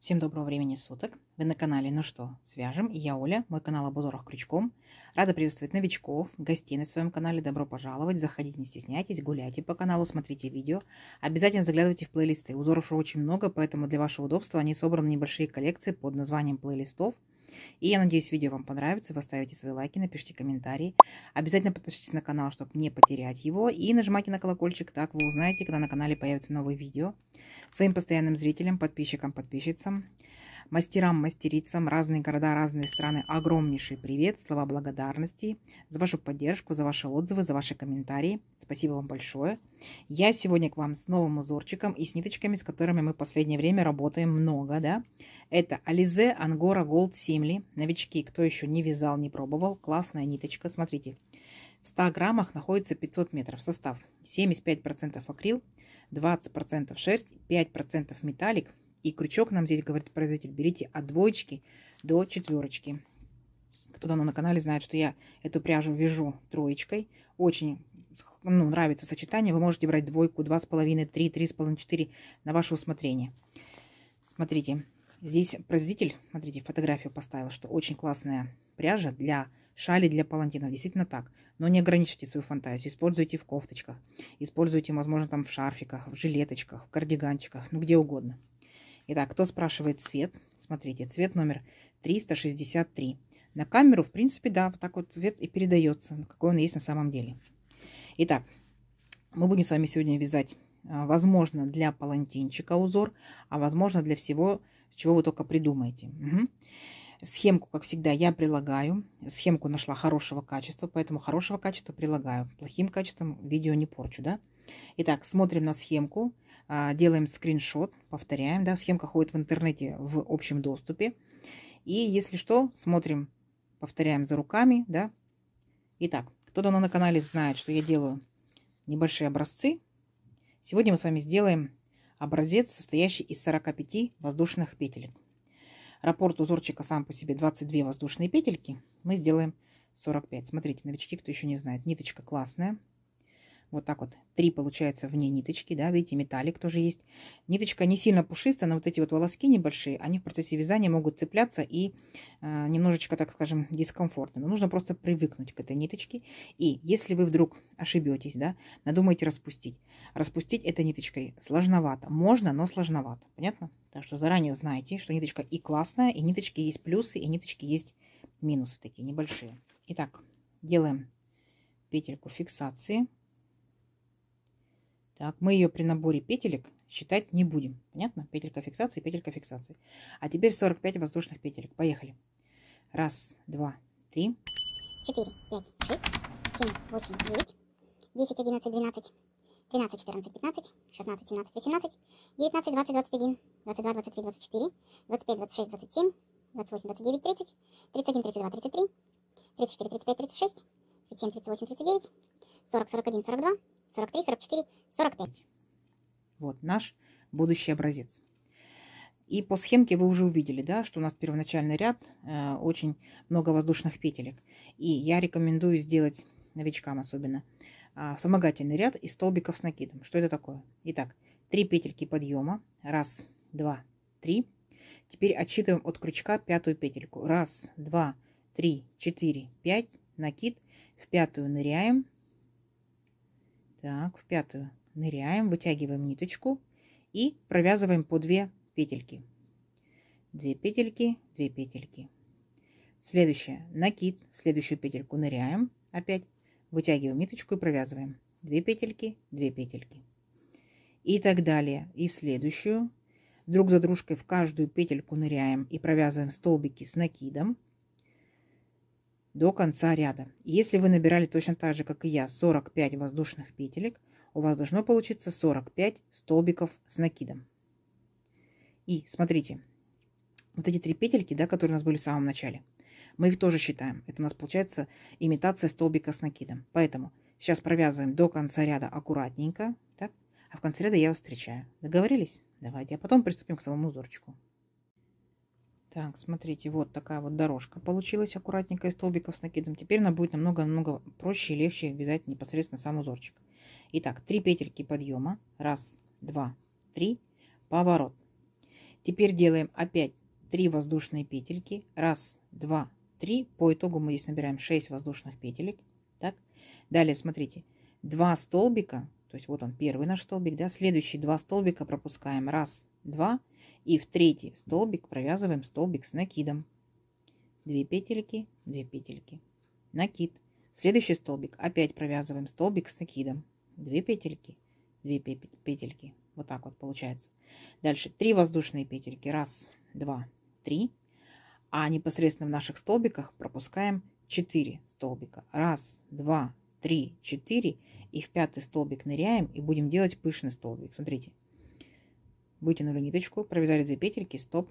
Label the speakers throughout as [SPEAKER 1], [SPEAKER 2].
[SPEAKER 1] Всем доброго времени суток. Вы на канале «Ну что, свяжем?» И я Оля, мой канал об узорах крючком. Рада приветствовать новичков, гостей на своем канале. Добро пожаловать. Заходите, не стесняйтесь, гуляйте по каналу, смотрите видео. Обязательно заглядывайте в плейлисты. Узоров уже очень много, поэтому для вашего удобства они собраны в небольшие коллекции под названием плейлистов. И я надеюсь, видео вам понравится. Вы ставите свои лайки, напишите комментарии. Обязательно подпишитесь на канал, чтобы не потерять его. И нажимайте на колокольчик, так вы узнаете, когда на канале появится новые видео. Своим постоянным зрителям, подписчикам, подписчицам, мастерам, мастерицам, разные города, разные страны, огромнейший привет, слова благодарности за вашу поддержку, за ваши отзывы, за ваши комментарии. Спасибо вам большое. Я сегодня к вам с новым узорчиком и с ниточками, с которыми мы в последнее время работаем много, да. Это Alize Angora Gold Simli. Новички, кто еще не вязал, не пробовал, классная ниточка. Смотрите, в 100 граммах находится 500 метров. Состав 75% акрил, 20% шерсть, 5% металлик. И крючок нам здесь говорит производитель: берите от 2 до 4. Кто давно на канале знает, что я эту пряжу вяжу 3. Очень нравится сочетание. Вы можете брать 2, 2,5, 3, 3,5, 4 на ваше усмотрение. Смотрите, здесь производитель, смотрите, фотографию поставил, что очень классная пряжа для шали, для палантинов. Действительно так. Но не ограничивайте свою фантазию. Используйте в кофточках. Используйте, возможно, там в шарфиках, в жилеточках, в кардиганчиках, ну где угодно. Итак, кто спрашивает цвет? Смотрите, цвет номер 363. На камеру, в принципе, да, вот так вот цвет и передается, какой он есть на самом деле. Итак, мы будем с вами сегодня вязать, возможно, для палантинчика узор, а возможно, для всего, с чего вы только придумаете. Схемку, как всегда, я прилагаю. Схемку нашла хорошего качества, поэтому хорошего качества прилагаю. Плохим качеством видео не порчу, да? Итак, смотрим на схемку, делаем скриншот, повторяем, да, схемка ходит в интернете в общем доступе. И если что, смотрим, повторяем за руками, да. Итак, кто давно на канале знает, что я делаю небольшие образцы. Сегодня мы с вами сделаем образец, состоящий из 45 воздушных петелек. Раппорт узорчика сам по себе 22 воздушные петельки. Мы сделаем 45. Смотрите, новички, кто еще не знает, ниточка классная. Вот так вот 3 получается вне ниточки, да, видите, металлик тоже есть. Ниточка не сильно пушистая, но вот эти вот волоски небольшие, они в процессе вязания могут цепляться и немножечко, так скажем, дискомфортно. Но нужно просто привыкнуть к этой ниточке. И если вы вдруг ошибетесь, да, надумаете распустить. Распустить этой ниточкой сложновато. Можно, но сложновато. Понятно? Так что заранее знайте, что ниточка и классная, и ниточки есть плюсы, и ниточки есть минусы такие небольшие. Итак, делаем петельку фиксации. Так, мы ее при наборе петелек считать не будем. Понятно? Петелька фиксации, петелька фиксации. А теперь 45 воздушных петелек. Поехали. 1, 2, 3.
[SPEAKER 2] 4, 5, 6, 7, 8, 9, 10, 11, 12, 13, 14, 15, 16, 17, 18, 19, 20, 21, 22, 23, 24, 25, 26, 27, 28, 29, 30, 31, 32, 33, 34, 35, 36, 37, 38, 39, 40, 41, 42, 43, 44, 45.
[SPEAKER 1] Вот наш будущий образец. И по схемке вы уже увидели, да, что у нас первоначальный ряд, очень много воздушных петелек. И я рекомендую сделать новичкам особенно вспомогательный ряд из столбиков с накидом. Что это такое? Итак, 3 петельки подъема. 1, 2, 3. Теперь отсчитываем от крючка 5-ю петельку. 1, 2, 3, 4, 5. Накид. В 5-ю ныряем. Так, в 5-ю ныряем, вытягиваем ниточку и провязываем по 2 петельки. 2 петельки, 2 петельки. Следующая, накид, в следующую петельку ныряем, опять вытягиваем ниточку и провязываем. 2 петельки, 2 петельки. И так далее. И в следующую, друг за дружкой в каждую петельку ныряем и провязываем столбики с накидом до конца ряда. Если вы набирали точно так же, как и я, 45 воздушных петелек, у вас должно получиться 45 столбиков с накидом. И смотрите, вот эти 3 петельки, да, которые у нас были в самом начале, мы их тоже считаем. Это у нас получается имитация столбика с накидом. Поэтому сейчас провязываем до конца ряда аккуратненько, так, а в конце ряда я вас встречаю. Договорились? Давайте, а потом приступим к самому узорчику. Так, смотрите, вот такая вот дорожка получилась аккуратненькая, столбиков с накидом. Теперь она будет намного проще и легче вязать непосредственно сам узорчик. Итак, 3 петельки подъема. 1, 2, 3. Поворот. Теперь делаем опять 3 воздушные петельки. Раз, два, три. По итогу мы здесь набираем 6 воздушных петелек. Так. Далее, смотрите, 2 столбика, то есть вот он первый наш столбик, да, следующие 2 столбика пропускаем. Раз, два. И в третий столбик провязываем столбик с накидом. 2 петельки, 2 петельки. Накид. Следующий столбик опять провязываем столбик с накидом. 2 петельки, 2 петельки. Вот так вот получается. Дальше 3 воздушные петельки. Раз, два, три. А непосредственно в наших столбиках пропускаем 4 столбика. Раз, два, три, 4. И в 5-й столбик ныряем и будем делать пышный столбик. Смотрите. Вытянули ниточку, провязали 2 петельки, стоп,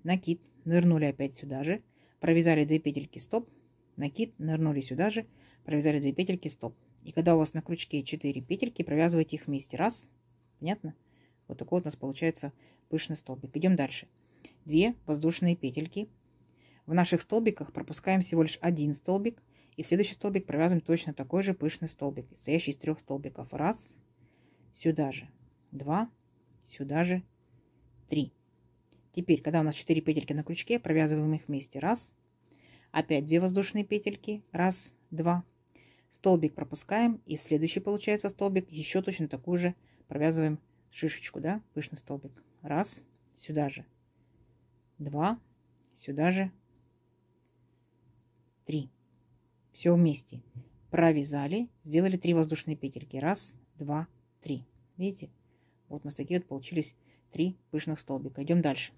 [SPEAKER 1] накид, нырнули опять сюда же, провязали 2 петельки, стоп, накид, нырнули сюда же, провязали 2 петельки, стоп. И когда у вас на крючке 4 петельки, провязывайте их вместе. Раз, понятно? Вот такой вот у нас получается пышный столбик. Идем дальше. 2 воздушные петельки. В наших столбиках пропускаем всего лишь 1 столбик. И в следующий столбик провязываем точно такой же пышный столбик, состоящий из 3 столбиков. Раз, сюда же, 2, сюда же, 3. Теперь, когда у нас 4 петельки на крючке, провязываем их вместе. Раз, опять 2 воздушные петельки. Раз, два. Столбик пропускаем. И следующий получается столбик. Еще точно такую же провязываем шишечку, да, пышный столбик. Раз, сюда же, 2, сюда же, 3. Все вместе. Провязали, сделали 3 воздушные петельки. Раз, два, 3. Видите? Вот у нас такие вот получились 3 пышных столбика. Идем дальше.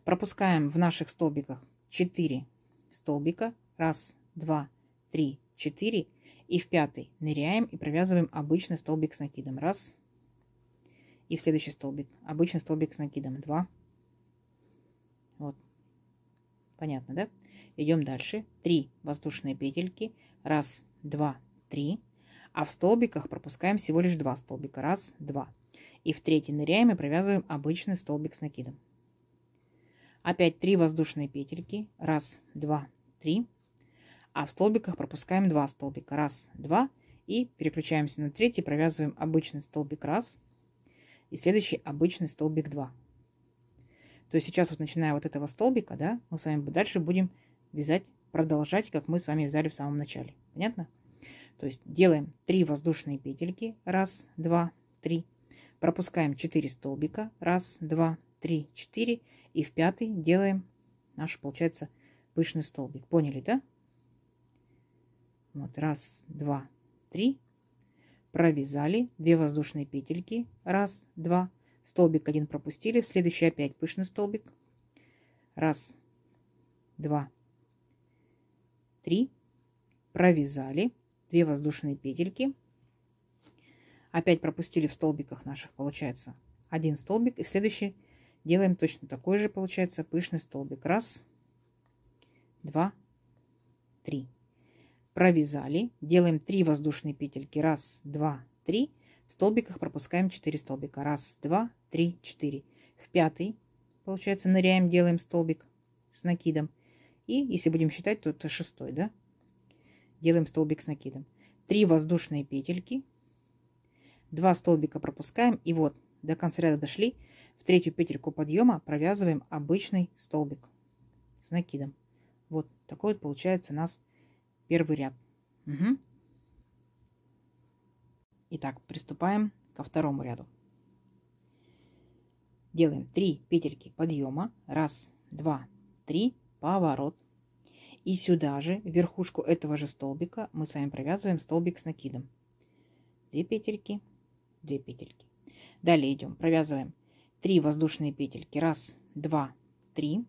[SPEAKER 1] Пропускаем в наших столбиках 4 столбика. Раз, два, 3, 4. И в 5-й ныряем и провязываем обычный столбик с накидом. Раз. И в следующий столбик. Обычный столбик с накидом. 2. Вот. Понятно, да? Идем дальше. 3 воздушные петельки. Раз, два, 3. А в столбиках пропускаем всего лишь 2 столбика. Раз, два. И в 3-й ныряем и провязываем обычный столбик с накидом. Опять 3 воздушные петельки. Раз, два, 3. А в столбиках пропускаем 2 столбика. Раз, два. И переключаемся на 3-й, провязываем обычный столбик. Раз. И следующий обычный столбик 2. То есть сейчас вот начиная вот этого столбика, да, мы с вами дальше будем вязать, продолжать, как мы с вами вязали в самом начале. Понятно? То есть делаем 3 воздушные петельки. Раз, два, 3. Пропускаем 4 столбика. Раз, два, 3, 4. И в 5-й делаем наш, получается, пышный столбик. Поняли, да? Вот, раз, два, 3. Провязали 2 воздушные петельки. Раз, два. Столбик 1 пропустили. В следующий опять пышный столбик. Раз, два, 3. Провязали 2 воздушные петельки. Опять пропустили в столбиках наших, получается, 1 столбик. И в следующий делаем точно такой же, получается, пышный столбик. Раз, два, 3. Провязали. Делаем 3 воздушные петельки. Раз, два, 3. В столбиках пропускаем 4 столбика. Раз, два, 3, 4. В 5-й, получается, ныряем, делаем столбик с накидом. И если будем считать, то это 6-й, да? Делаем столбик с накидом. 3 воздушные петельки. 2 столбика пропускаем. И вот до конца ряда дошли. В 3-ю петельку подъема провязываем обычный столбик с накидом. Вот такой вот получается у нас первый ряд. Угу. Итак, приступаем ко второму ряду. Делаем 3 петельки подъема. Раз, два, 3. Поворот. И сюда же, в верхушку этого же столбика, мы с вами провязываем столбик с накидом. 2 петельки, 2 петельки. Далее идем, провязываем 3 воздушные петельки. Раз, два, 3.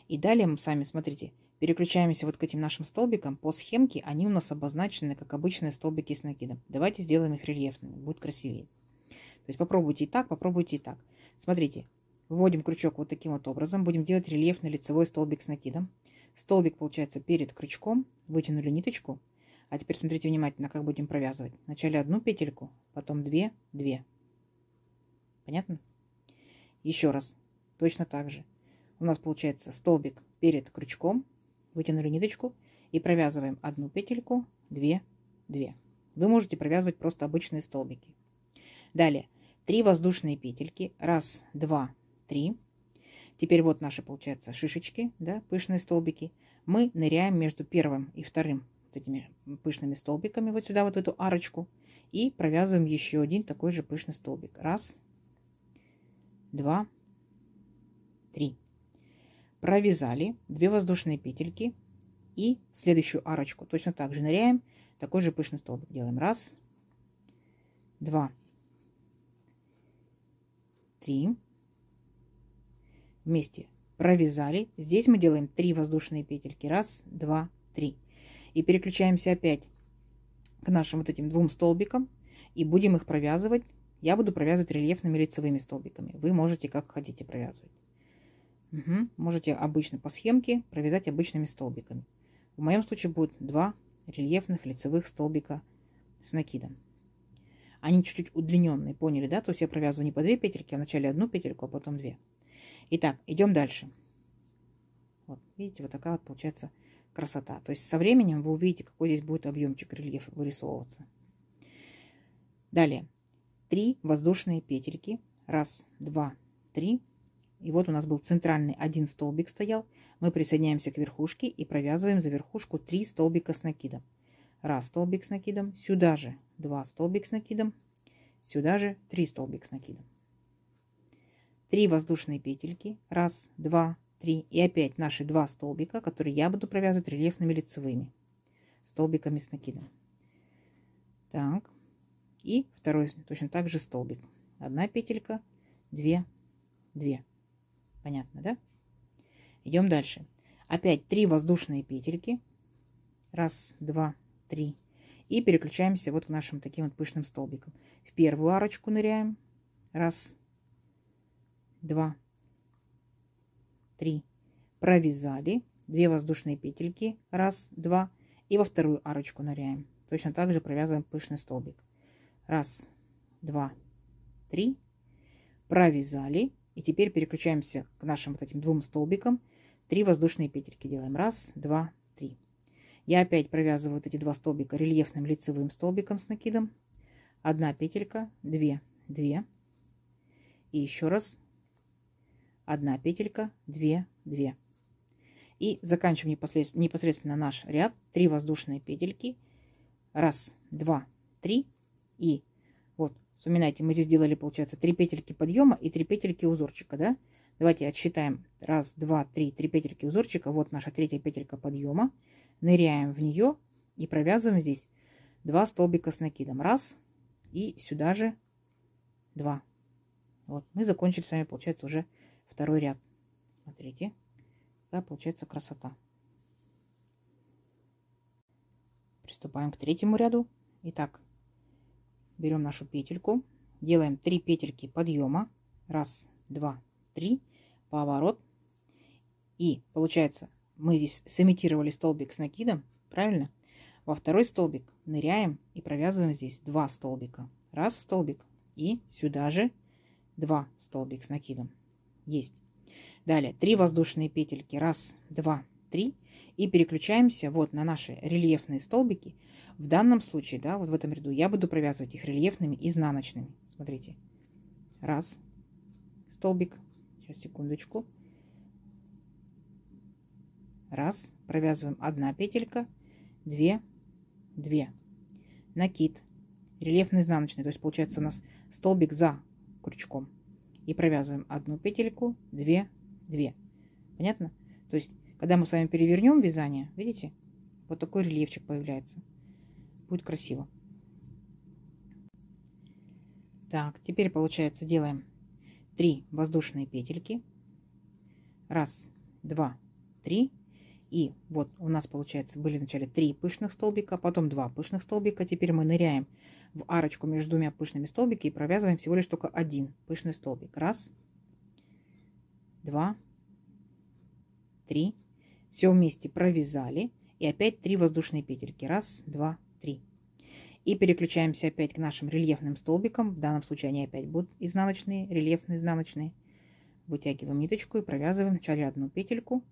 [SPEAKER 1] И далее мы с вами, смотрите, переключаемся вот к этим нашим столбикам. По схемке они у нас обозначены как обычные столбики с накидом. Давайте сделаем их рельефными, будет красивее. То есть попробуйте и так, попробуйте и так. Смотрите, вводим крючок вот таким вот образом. Будем делать рельефный лицевой столбик с накидом. Столбик получается перед крючком. Вытянули ниточку. А теперь смотрите внимательно, как будем провязывать. Вначале 1 петельку, потом 2, 2. Понятно? Еще раз. Точно так же. У нас получается столбик перед крючком. Вытянули ниточку и провязываем 1 петельку, 2, 2. Вы можете провязывать просто обычные столбики. Далее 3 воздушные петельки. Раз, два, 3. Теперь вот наши, получается, шишечки, да, пышные столбики. Мы ныряем между первым и вторым вот этими пышными столбиками вот сюда, вот в эту арочку. И провязываем еще один такой же пышный столбик. Раз, два, три. Провязали 2 воздушные петельки. И в следующую арочку точно так же ныряем. Такой же пышный столбик делаем. Раз, два, три. Вместе провязали. Здесь мы делаем 3 воздушные петельки. Раз, два, три. И переключаемся опять к нашим вот этим 2 столбикам. И будем их провязывать. Я буду провязывать рельефными лицевыми столбиками. Вы можете как хотите провязывать. Можете обычно по схемке провязать обычными столбиками. В моем случае будет 2 рельефных лицевых столбика с накидом. Они чуть-чуть удлиненные, поняли, да? То есть я провязываю не по 2 петельки, а вначале 1 петельку, а потом 2. Итак, идем дальше. Вот, видите, вот такая вот получается красота. То есть со временем вы увидите, какой здесь будет объемчик рельефа вырисовываться. Далее 3 воздушные петельки. Раз, два, три. И вот у нас был центральный 1 столбик стоял. Мы присоединяемся к верхушке и провязываем за верхушку 3 столбика с накидом. Раз столбик с накидом, сюда же 2 столбик с накидом, сюда же 3 столбик с накидом. 3 воздушные петельки. Раз, два, три. И опять наши 2 столбика, которые я буду провязывать рельефными лицевыми столбиками с накидом. Так. И второй точно так же столбик. 1 петелька, 2, 2. Понятно, да? Идем дальше. Опять 3 воздушные петельки. Раз, два, три. И переключаемся вот к нашим таким вот пышным столбикам. В первую арочку ныряем. Раз, два, три. Провязали. 2 воздушные петельки. Раз, два. И во вторую арочку ныряем. Точно так же провязываем пышный столбик. Раз, два, три. Провязали. И теперь переключаемся к нашим вот этим 2 столбикам. 3 воздушные петельки делаем. Раз, два, три. Я опять провязываю вот эти 2 столбика рельефным лицевым столбиком с накидом. 1 петелька, 2, 2. И еще раз 1 петелька, 2, 2. И заканчиваем непосредственно наш ряд. 3 воздушные петельки. Раз, два, три. И вот, вспоминайте, мы здесь делали, получается, 3 петельки подъема и 3 петельки узорчика, да? Давайте отсчитаем. Раз, два, три. 3 петельки узорчика. Вот наша 3-я петелька подъема. Ныряем в нее и провязываем здесь 2 столбика с накидом. Раз. И сюда же 2. Вот, мы закончили с вами, получается, уже второй ряд. Смотрите, какая получается красота. Приступаем к 3-му ряду. Итак, берем нашу петельку, делаем 3 петельки подъема. Раз, два, три. Поворот. И получается, мы здесь сымитировали столбик с накидом, правильно? Во второй столбик ныряем и провязываем здесь 2 столбика. Раз столбик и сюда же 2 столбик с накидом. Есть. Далее 3 воздушные петельки. Раз, два, три. И переключаемся вот на наши рельефные столбики. В данном случае, да, вот в этом ряду я буду провязывать их рельефными изнаночными. Смотрите. Раз столбик. Сейчас, секундочку. Раз. Провязываем 1 петелька. 2, 2. Накид. Рельефный изнаночный. То есть получается у нас столбик за крючком. И провязываем 1 петельку. 2, 2. Понятно? То есть, когда мы с вами перевернем вязание, видите, вот такой рельефчик появляется. Будет красиво. Так, теперь получается делаем 3 воздушные петельки. Раз, два, три. И вот у нас получается были вначале 3 пышных столбика, потом 2 пышных столбика. Теперь мы ныряем в арочку между 2 пышными столбиками и провязываем всего лишь только 1 пышный столбик. Раз, два, три. Все вместе провязали. И опять 3 воздушные петельки. Раз, два, три. И переключаемся опять к нашим рельефным столбикам. В данном случае они опять будут изнаночные, рельефные изнаночные. Вытягиваем ниточку и провязываем вначале 1 петельку.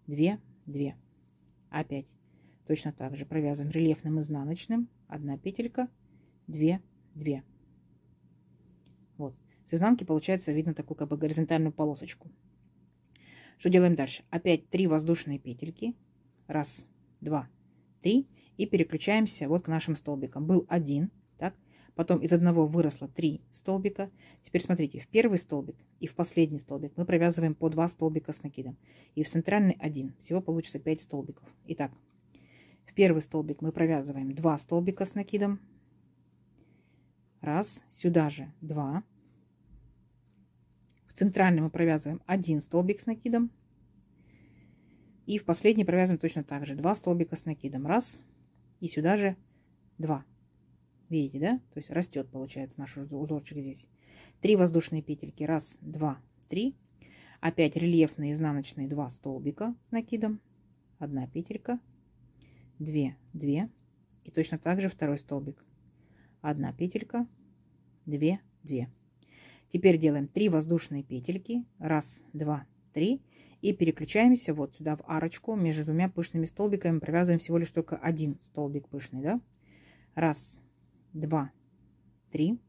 [SPEAKER 1] 2, 2. Опять точно так же провязываем рельефным изнаночным. 1 петелька. 2, 2. Вот. С изнанки получается видно такую как бы горизонтальную полосочку. Что делаем дальше? Опять 3 воздушные петельки. Раз, два, три. И переключаемся вот к нашим столбикам. Был 1, так? Потом из одного выросло 3 столбика. Теперь смотрите, в первый столбик и в последний столбик мы провязываем по 2 столбика с накидом. И в центральный 1. Всего получится 5 столбиков. Итак, в первый столбик мы провязываем 2 столбика с накидом. Раз, сюда же 2. В центральный мы провязываем 1 столбик с накидом. И в последний провязываем точно так же 2 столбика с накидом. Раз, и сюда же 2. Видите, да? То есть растет, получается, наш узорчик здесь. 3 воздушные петельки. Раз, два, три. Опять рельефные изнаночные 2 столбика с накидом. 1 петелька. 2, 2. И точно так же второй столбик. 1 петелька. 2, 2. Теперь делаем 3 воздушные петельки. Раз, два, три. И переключаемся вот сюда в арочку. Между двумя пышными столбиками провязываем всего лишь только 1 столбик пышный, да? Раз, 2, 3.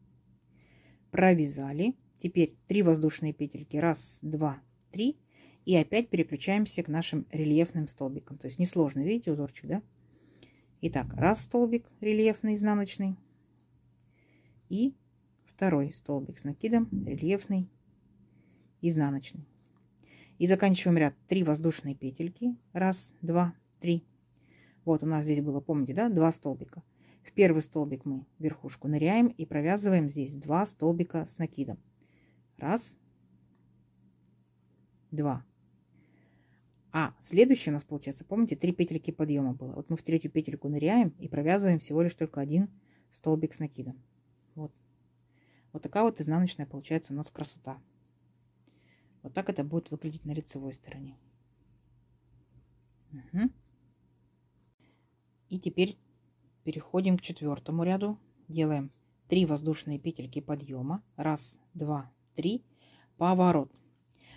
[SPEAKER 1] Провязали. Теперь 3 воздушные петельки. Раз, два, три. И опять переключаемся к нашим рельефным столбикам. То есть несложно, видите, узорчик, да? Итак, раз столбик рельефный, изнаночный. И второй столбик с накидом, рельефный, изнаночный. И заканчиваем ряд 3 воздушные петельки. Раз, два, три. Вот у нас здесь было, помните, да, 2 столбика. В первый столбик мы верхушку ныряем и провязываем здесь 2 столбика с накидом. Раз, два. А следующий у нас получается, помните, 3 петельки подъема было. Вот мы в третью петельку ныряем и провязываем всего лишь только 1 столбик с накидом. Вот. Вот такая вот изнаночная получается у нас красота. Вот так это будет выглядеть на лицевой стороне. Угу. И теперь переходим к 4-му ряду. Делаем 3 воздушные петельки подъема. Раз, два, три. Поворот.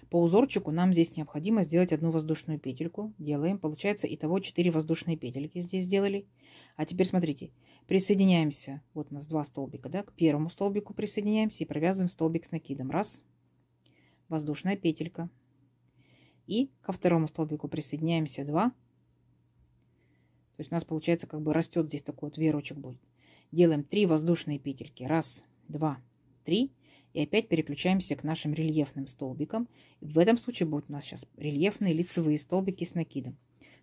[SPEAKER 1] По узорчику нам здесь необходимо сделать 1 воздушную петельку. Делаем. Получается, итого 4 воздушные петельки здесь сделали. А теперь смотрите. Присоединяемся. Вот у нас 2 столбика, да? К первому столбику присоединяемся и провязываем столбик с накидом. Раз. Воздушная петелька. И ко второму столбику присоединяемся 2. То есть у нас получается как бы растет здесь такой вот веерочек будет. Делаем 3 воздушные петельки. Раз, два, три. И опять переключаемся к нашим рельефным столбикам. В этом случае будут у нас сейчас рельефные лицевые столбики с накидом.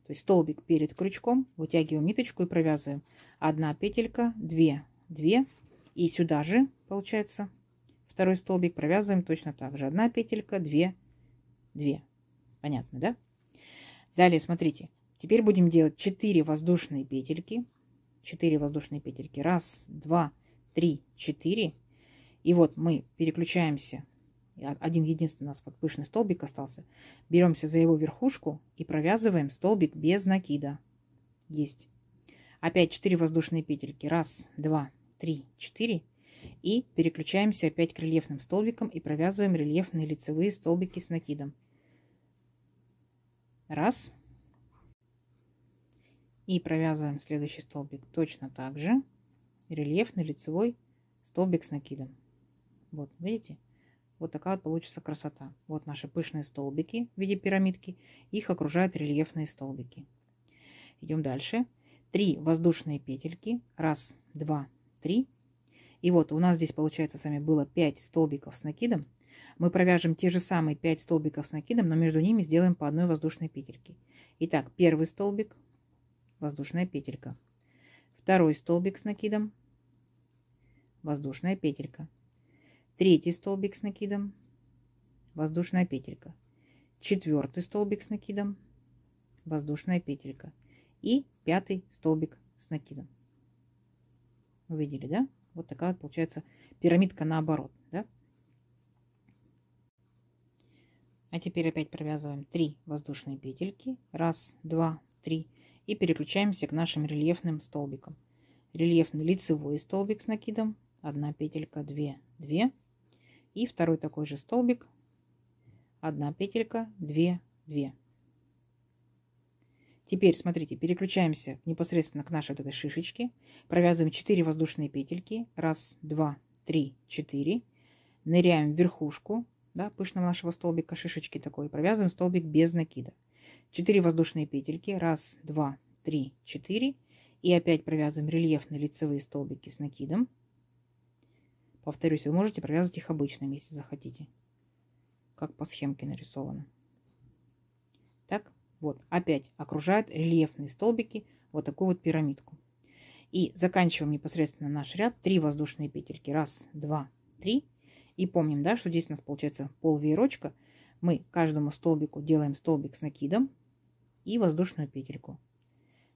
[SPEAKER 1] То есть столбик перед крючком, вытягиваем ниточку и провязываем 1 петелька, 2, 2. И сюда же получается второй столбик провязываем точно так же. 1 петелька, 2, 2. Понятно, да? Далее смотрите. Теперь будем делать 4 воздушные петельки. 4 воздушные петельки. Раз, два, три, 4. И вот мы переключаемся. Один единственный у нас вот пышный столбик остался. Беремся за его верхушку и провязываем столбик без накида. Есть. Опять 4 воздушные петельки. Раз, два, три, 4. И переключаемся опять к рельефным столбикам и провязываем рельефные лицевые столбики с накидом. Раз. И провязываем следующий столбик точно так же. Рельефный лицевой столбик с накидом. Вот, видите? Вот такая вот получится красота. Вот наши пышные столбики в виде пирамидки. Их окружают рельефные столбики. Идем дальше. 3 воздушные петельки. Раз, два, три. И вот у нас здесь получается с вами было 5 столбиков с накидом. Мы провяжем те же самые 5 столбиков с накидом, но между ними сделаем по 1 воздушной петельке. Итак, первый столбик. Воздушная петелька. Второй столбик с накидом. Воздушная петелька. Третий столбик с накидом. Воздушная петелька. Четвертый столбик с накидом. Воздушная петелька. И 5 столбик с накидом. Увидели, да? Вот такая вот получается пирамидка наоборот, да? А теперь опять провязываем 3 воздушные петельки. Раз, два, три. И переключаемся к нашим рельефным столбикам. Рельефный лицевой столбик с накидом. 1 петелька, 2, 2. И второй такой же столбик. 1 петелька, 2, 2. Теперь, смотрите, переключаемся непосредственно к нашей вот этой шишечке. Провязываем 4 воздушные петельки. Раз, два, три, 4. ныряем в верхушку, да, пышного нашего столбика, шишечки такой, провязываем столбик без накида. 4 воздушные петельки, 1, 2, 3, 4, и опять провязываем рельефные лицевые столбики с накидом. Повторюсь, вы можете провязывать их обычными, если захотите, как по схемке нарисовано. Так, вот, опять окружает рельефные столбики вот такую вот пирамидку. И заканчиваем непосредственно наш ряд. 3 воздушные петельки, 1, 2, 3. И помним, да, что здесь у нас получается пол веерочка. Мы каждому столбику делаем столбик с накидом и воздушную петельку.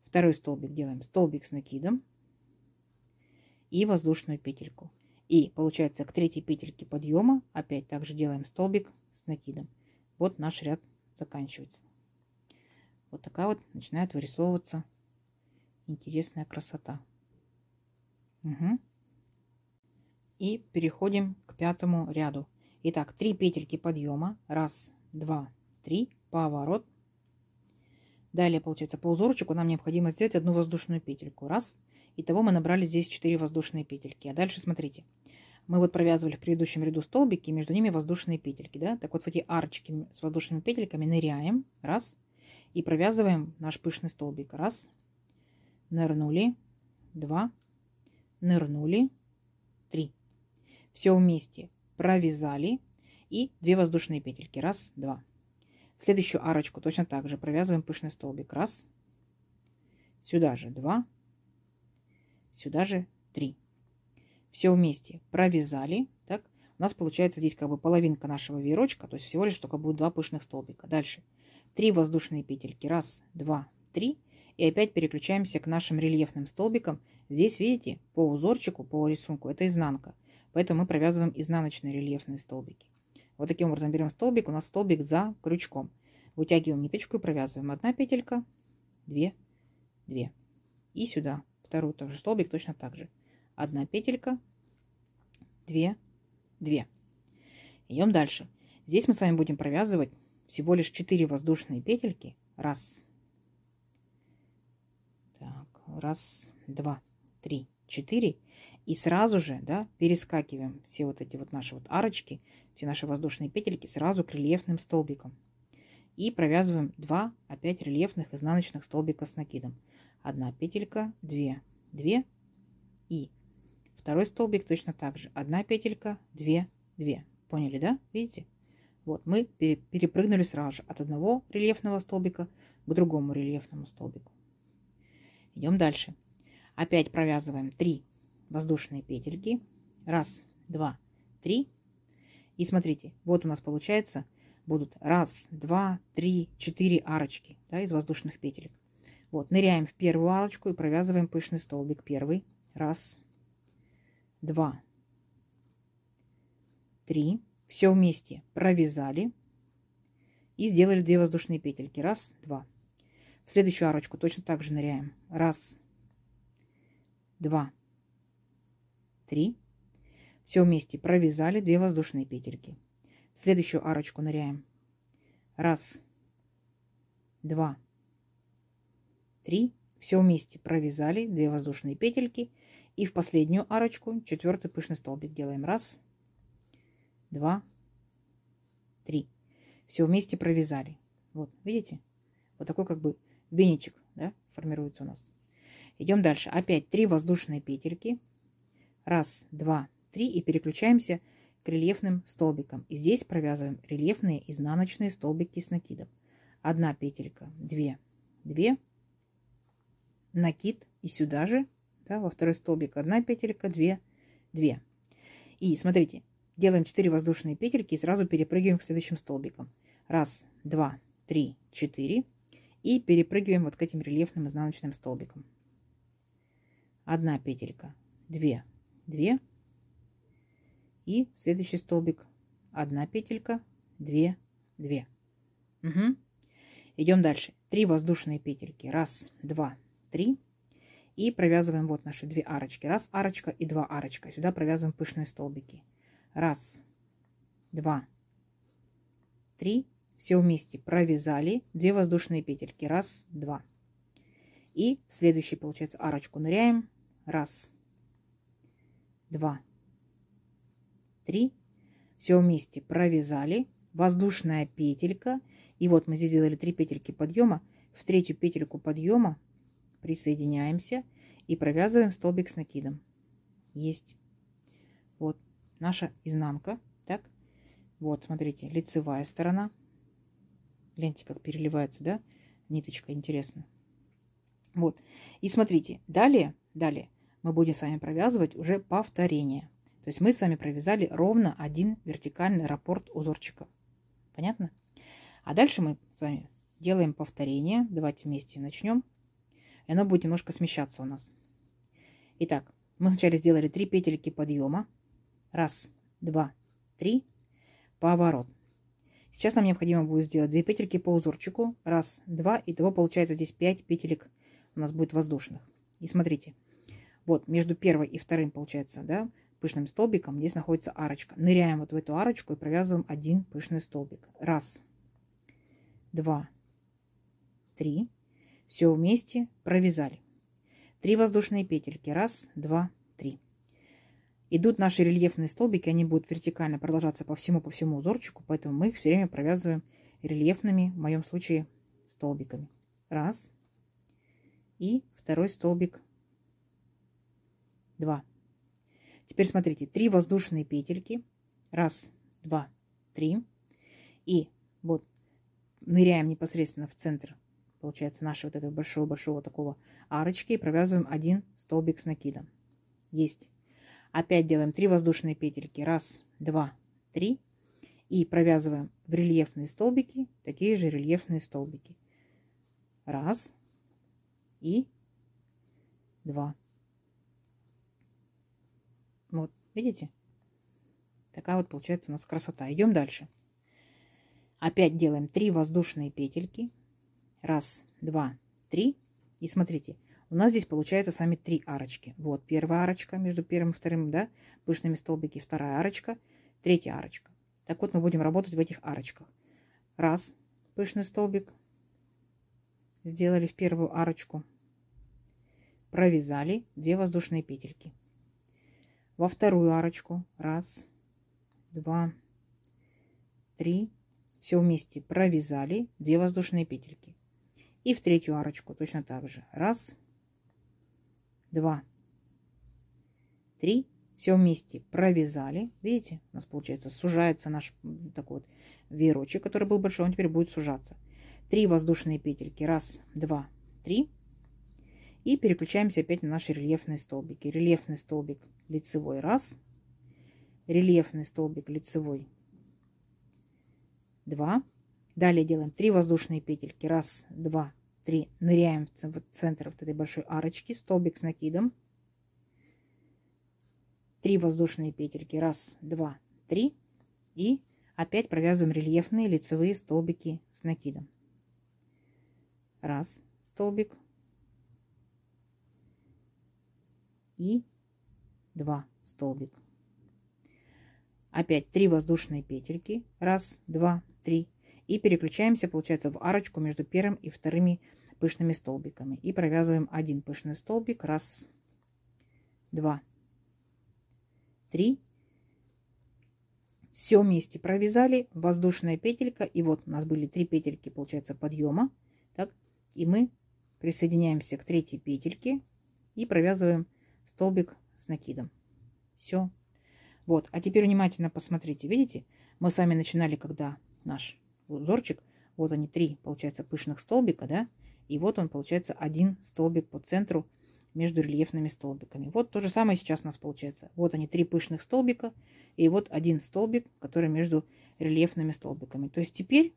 [SPEAKER 1] Второй столбик делаем столбик с накидом и воздушную петельку. И получается к третьей петельке подъема опять также делаем столбик с накидом. Вот наш ряд заканчивается. Вот такая вот начинает вырисовываться интересная красота. Угу. И переходим к 5-му ряду. Итак, 3 петельки подъема. 1, 2, 3. Поворот. Далее, получается, по узорчику нам необходимо сделать одну воздушную петельку. 1. Итого мы набрали здесь 4 воздушные петельки. А дальше смотрите. Мы вот провязывали в предыдущем ряду столбики, между ними воздушные петельки. Да? Так вот в эти арочки с воздушными петельками ныряем. 1. И провязываем наш пышный столбик. 1. Нырнули. 2. Нырнули. 3. Все вместе провязали. И 2 воздушные петельки. 1, 2. В следующую арочку точно так же провязываем пышный столбик. 1. Сюда же 2. Сюда же 3. Все вместе провязали. Так, у нас получается здесь как бы половинка нашего веерочка, то есть всего лишь только будет 2 пышных столбика. Дальше 3 воздушные петельки. 1, 2, 3. И опять переключаемся к нашим рельефным столбикам. Здесь, видите, по узорчику, по рисунку, это изнанка. Поэтому мы провязываем изнаночные рельефные столбики. Вот таким образом берем столбик. У нас столбик за крючком. Вытягиваем ниточку и провязываем 1 петелька, 2, 2. И сюда второй также столбик точно так же. 1 петелька, 2, 2. Идем дальше. Здесь мы с вами будем провязывать всего лишь 4 воздушные петельки. 1, так, 1, 2, 3, 4. И сразу же, да, перескакиваем все вот эти вот наши вот арочки, все наши воздушные петельки сразу к рельефным столбикам. И провязываем 2 опять рельефных изнаночных столбика с накидом. 1 петелька, 2, 2. И второй столбик точно так же. 1 петелька, 2, 2. Поняли, да? Видите? Вот мы перепрыгнули сразу же от одного рельефного столбика к другому рельефному столбику. Идем дальше. Опять провязываем 3 воздушные петельки. 1, 2, 3. И смотрите, вот у нас получается будут 1, 2, 3, 4 арочки, да, из воздушных петелек. Вот, ныряем в первую арочку и провязываем пышный столбик первый. 1, 2, 3. Все вместе провязали и сделали 2 воздушные петельки. 1, 2. В следующую арочку точно так же ныряем. 1, 2, 3. Все вместе провязали 2 воздушные петельки. В следующую арочку ныряем. 1, 2, 3. Все вместе провязали 2 воздушные петельки. И в последнюю арочку 4-й пышный столбик делаем. 1, 2, 3. Все вместе провязали. Вот, видите? Вот такой как бы веничек, да, формируется у нас. Идем дальше. Опять 3 воздушные петельки. 1, 2, 3. И переключаемся к рельефным столбикам. И здесь провязываем рельефные изнаночные столбики с накидом. 1 петелька, 2, 2. Накид. И сюда же, да, во второй столбик 1 петелька, 2, 2. И смотрите, делаем 4 воздушные петельки и сразу перепрыгиваем к следующим столбикам. 1, 2, 3, 4. И перепрыгиваем вот к этим рельефным изнаночным столбикам. 1 петелька, 2, 2. И следующий столбик 1 петелька, 2, 2. Угу. Идем дальше. 3 воздушные петельки. 1, 2, 3. И провязываем вот наши 2 арочки. 1 арочка и 2 арочка. Сюда провязываем пышные столбики. 1, 2, 3. Все вместе провязали 2 воздушные петельки. 1, 2. И в следующий, получается, арочку ныряем. 1, 2, 3. все вместе провязали, воздушная петелька. И вот мы здесь сделали 3 петельки подъема. В третью петельку подъема присоединяемся и провязываем столбик с накидом. Есть. Вот наша изнанка. Так. Вот, смотрите, лицевая сторона. Гляньте, как переливается, да? Ниточка, интересно. Вот. И смотрите, далее мы будем с вами провязывать уже повторение. То есть мы с вами провязали ровно один вертикальный раппорт узорчика. Понятно? А дальше мы с вами делаем повторение. Давайте вместе начнем. И оно будет немножко смещаться у нас. Итак, мы сначала сделали 3 петельки подъема. 1, 2, 3. Поворот. Сейчас нам необходимо будет сделать 2 петельки по узорчику. 1, 2. Итого получается здесь 5 петелек у нас будет воздушных. И смотрите. Вот между первой и вторым получается, да, пышным столбиком здесь находится арочка. Ныряем вот в эту арочку и провязываем один пышный столбик. 1, 2, 3. Все вместе провязали. 3 воздушные петельки. 1, 2, 3. Идут наши рельефные столбики, они будут вертикально продолжаться по всему узорчику, поэтому мы их все время провязываем рельефными, в моем случае, столбиками. 1. И второй столбик. 2. Теперь смотрите, 3 воздушные петельки. 1, 2, 3. И вот ныряем непосредственно в центр, получается, нашего вот этого большого такого арочки и провязываем один столбик с накидом. Есть. Опять делаем 3 воздушные петельки. 1, 2, 3. И провязываем в рельефные столбики такие же рельефные столбики. 1 и 2. Вот, видите? Такая вот получается у нас красота. Идем дальше. Опять делаем 3 воздушные петельки. 1, 2, 3. И смотрите, у нас здесь получается с вами 3 арочки. Вот первая арочка между первым и вторым, да, пышными столбики. Вторая арочка, третья арочка. Так вот, мы будем работать в этих арочках. 1 пышный столбик. Сделали в первую арочку. Провязали 2 воздушные петельки. Во вторую арочку 1, 2, 3. Все вместе провязали 2 воздушные петельки. И в третью арочку точно так же. 1, 2, 3. Все вместе провязали. Видите, у нас получается сужается наш такой вот веерочек, который был большой, он теперь будет сужаться. 3 воздушные петельки. 1, 2, 3. И переключаемся опять на наши рельефные столбики. Рельефный столбик лицевой 1. Рельефный столбик лицевой 2. Далее делаем 3 воздушные петельки. 1, 2, 3. Ныряем в центр вот этой большой арочки. Столбик с накидом. 3 воздушные петельки. 1, 2, 3. И опять провязываем рельефные лицевые столбики с накидом. 1 столбик. И 2 столбик. Опять 3 воздушные петельки. 1, 2, 3. И переключаемся, получается, в арочку между первым и вторыми пышными столбиками. И провязываем один пышный столбик. 1, 2, 3. Все вместе провязали. Воздушная петелька. И вот у нас были 3 петельки, получается, подъема. Так. И мы присоединяемся к третьей петельке и провязываем столбик с накидом. Все. Вот. А теперь внимательно посмотрите. Видите? Мы с вами начинали, когда наш узорчик, вот они 3, получается, пышных столбика, да, и вот он, получается, один столбик по центру между рельефными столбиками. Вот то же самое сейчас у нас получается. Вот они 3 пышных столбика, и вот один столбик, который между рельефными столбиками. То есть теперь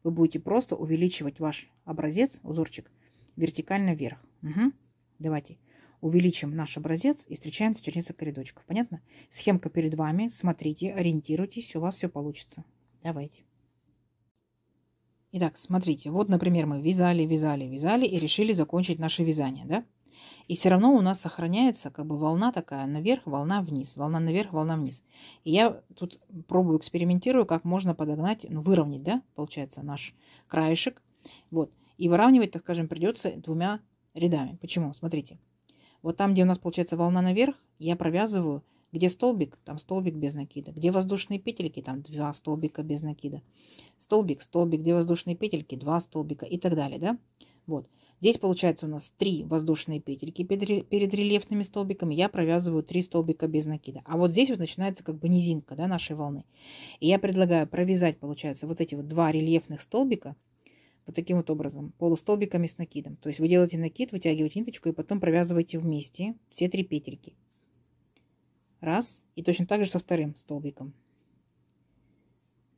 [SPEAKER 1] вы будете просто увеличивать ваш образец, узорчик, вертикально вверх. Угу. Давайте увеличим наш образец и встречаемся через несколько рядочков. Понятно? Схемка перед вами. Смотрите, ориентируйтесь, у вас все получится. Давайте. Итак, смотрите, вот, например, мы вязали и решили закончить наше вязание, да? И все равно у нас сохраняется как бы волна такая наверх, волна вниз, волна наверх, волна вниз. И я тут пробую, экспериментирую, как можно подогнать, ну, выровнять, да, получается, наш краешек. Вот. И выравнивать, так скажем, придется 2 рядами. Почему? Смотрите. Вот там, где у нас получается волна наверх, я провязываю Где столбик, там столбик без накида. Где воздушные петельки, там 2 столбика без накида. Столбик, столбик, где воздушные петельки, 2 столбика и так далее, да? Вот. Здесь получается у нас 3 воздушные петельки перед рельефными столбиками. Я провязываю 3 столбика без накида. А вот здесь вот начинается как бы низинка, да, нашей волны. И я предлагаю провязать, получается, вот эти вот 2 рельефных столбика вот таким вот образом, полустолбиками с накидом. То есть вы делаете накид, вытягиваете ниточку и потом провязываете вместе все 3 петельки. Раз. И точно так же со вторым столбиком.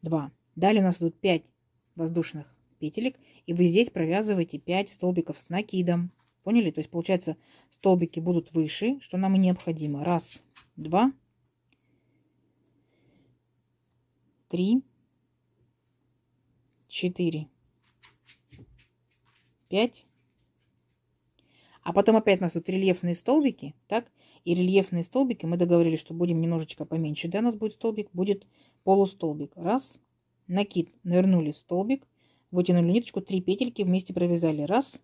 [SPEAKER 1] 2. Далее у нас идут 5 воздушных петелек. И вы здесь провязываете 5 столбиков с накидом. Поняли? То есть получается столбики будут выше, что нам и необходимо. Раз, 2, 3, 4, 5. А потом опять у нас тут рельефные столбики. Так? И рельефные столбики мы договорились, что будем немножечко поменьше. Да, у нас будет столбик, будет полустолбик. Раз, накид, нырнули в столбик, вытянули ниточку, 3 петельки вместе провязали. Раз.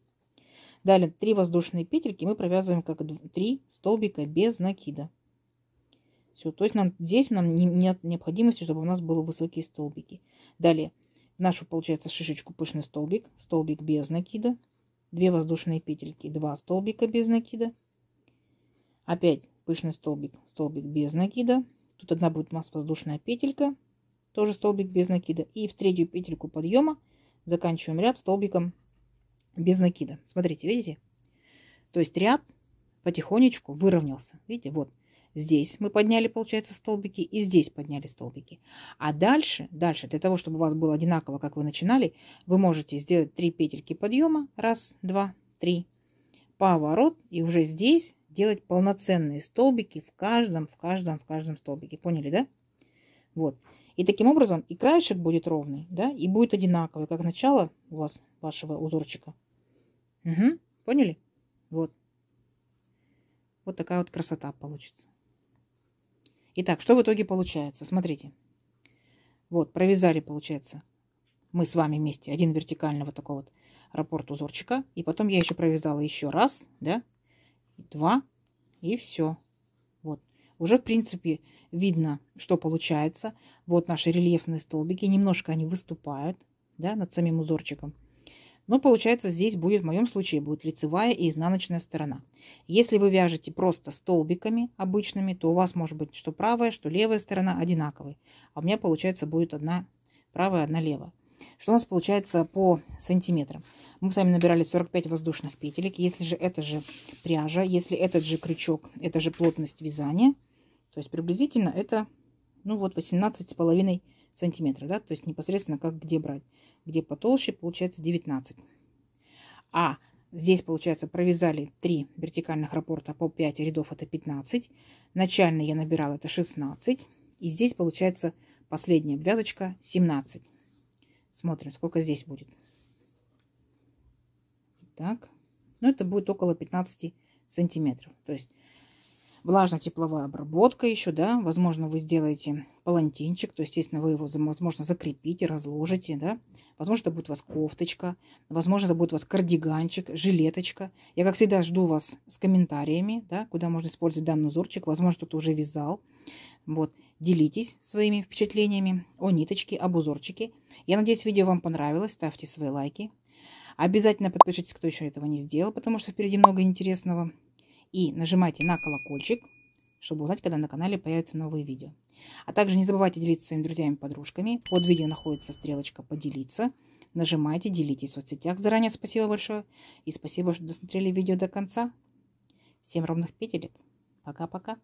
[SPEAKER 1] Далее 3 воздушные петельки мы провязываем как 3 столбика без накида. Все, то есть здесь нам нет необходимости, чтобы у нас были высокие столбики. Далее в нашу, получается, шишечку пышный столбик, столбик без накида, 2 воздушные петельки, 2 столбика без накида. Опять пышный столбик, столбик без накида. Тут одна будет у нас воздушная петелька, тоже столбик без накида. И в третью петельку подъема заканчиваем ряд столбиком без накида. Смотрите, видите? То есть ряд потихонечку выровнялся. Видите, вот здесь мы подняли, получается, столбики, и здесь подняли столбики. А дальше, для того, чтобы у вас было одинаково, как вы начинали, вы можете сделать 3 петельки подъема. Раз, 2, 3. Поворот. И уже здесь делать полноценные столбики в каждом столбике. Поняли, да? Вот. И таким образом и краешек будет ровный, да, и будет одинаковый, как начало у вас, вашего узорчика. Угу. Поняли? Вот. Вот такая вот красота получится. Итак, что в итоге получается? Смотрите. Вот, провязали, получается, мы с вами вместе один вертикальный вот такой вот раппорт узорчика. И потом я еще провязала еще раз, да, 2, и все. Вот. Уже, в принципе, видно, что получается. Вот наши рельефные столбики. Немножко они выступают, да, над самим узорчиком. Но получается, здесь будет, в моем случае, будет лицевая и изнаночная сторона. Если вы вяжете просто столбиками обычными, то у вас может быть что правая, что левая сторона одинаковые. А у меня, получается, будет одна правая, одна левая. Что у нас получается по сантиметрам? Мы с вами набирали 45 воздушных петелек. Если же это же пряжа, если этот же крючок, это же плотность вязания, то есть приблизительно это, ну вот, 18,5 сантиметров, да, то есть непосредственно как где брать. Где потолще, получается 19. А здесь, получается, провязали 3 вертикальных раппорта по 5 рядов, это 15. Начальный я набирала, это 16. И здесь, получается, последняя обвязочка 17. Смотрим, сколько здесь будет. Так, ну это будет около 15 сантиметров. То есть влажно-тепловая обработка еще, да. Возможно, вы сделаете палантинчик, то есть, естественно, вы его, возможно, закрепите, разложите, да. Возможно, это будет у вас кофточка, возможно, это будет у вас кардиганчик, жилеточка. Я, как всегда, жду вас с комментариями, да, куда можно использовать данный узорчик. Возможно, кто-то уже вязал. Вот, делитесь своими впечатлениями о ниточке, об узорчике. Я надеюсь, видео вам понравилось. Ставьте свои лайки. Обязательно подпишитесь, кто еще этого не сделал, потому что впереди много интересного. И нажимайте на колокольчик, чтобы узнать, когда на канале появятся новые видео. А также не забывайте делиться своими друзьями и подружками. Под видео находится стрелочка «Поделиться». Нажимайте, делитесь в соцсетях. Заранее спасибо большое. И спасибо, что досмотрели видео до конца. Всем ровных петелек. Пока-пока.